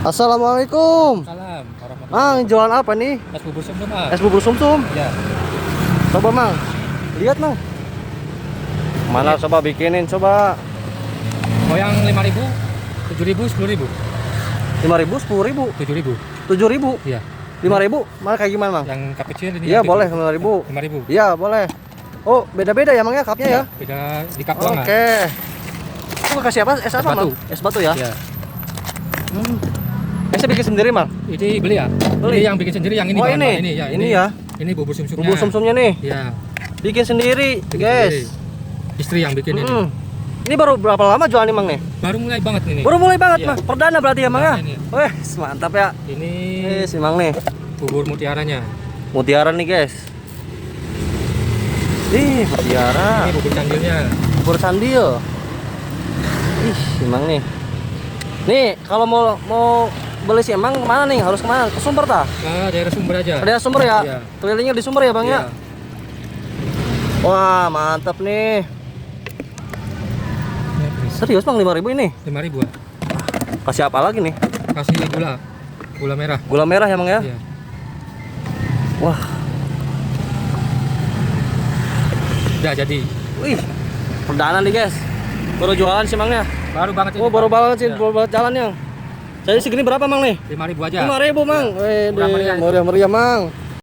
Assalamualaikum. Salam. Mang, jualan apa nih? Es bubur sumsum, Mas. Es bubur sumsum. Ya. Coba Mang, lihat Mang. Mana coba bikinin coba. Mau yang 5.000, 7.000, 10.000. 5.000, 10.000, 7.000. 7.000, Iya. 5.000. Mana kayak gimana Mang? Yang cup kecil ini. Iya yang boleh 7.000. 5.000. 5.000. Iya boleh. Oh beda-beda ya Mang ya cupnya ya? Beda di cup doang. Oke. Itu kasih apa? Es apa batu. Mang? Es batu ya? Iya. Esnya bikin sendiri Mang? Ini beli ya? Beli. Ini yang bikin sendiri, yang ini. Oh bahan-bahan ini? ya. Ini ya? Ini bubur sumsumnya. Bubur sumsumnya nih? Iya. Bikin sendiri Bikin guys. sendiri. Istri yang bikin ini. Ini baru berapa lama jualan nih Mang nih? Baru mulai banget ini. Baru mulai banget Iya. Mang. Perdana berarti ya Mang ya? Perdana ini. Weh mantap ya. Ini Si Mang nih. bubur mutiaranya. Mutiara nih guys. Ih mutiara. Ini bubur candilnya. Bubur candil. Ih si Mang nih. Nih kalau mau beli si Emang kemana nih? Harus kemana? Ke Sumber tah? Nah, daerah Sumber aja. Ada Sumber ya? Iya. Kelilingnya di Sumber ya Bang ya? Iya. Wah mantap nih. Serius Bang 5.000 ini? 5.000. Kasih apa lagi nih? Kasih gula. Gula merah. Gula merah ya Bang ya? Iya. Wah. Udah jadi. Wih. Perdana nih guys. Baru jualan sih Mangnya. Baru banget ini. Oh baru banget sih, Iya. baru banget jalannya. Jadi segini berapa Mang nih? 5.000 aja. 5.000 Mang. Murah meriah itu. Meriah-meriah Mang.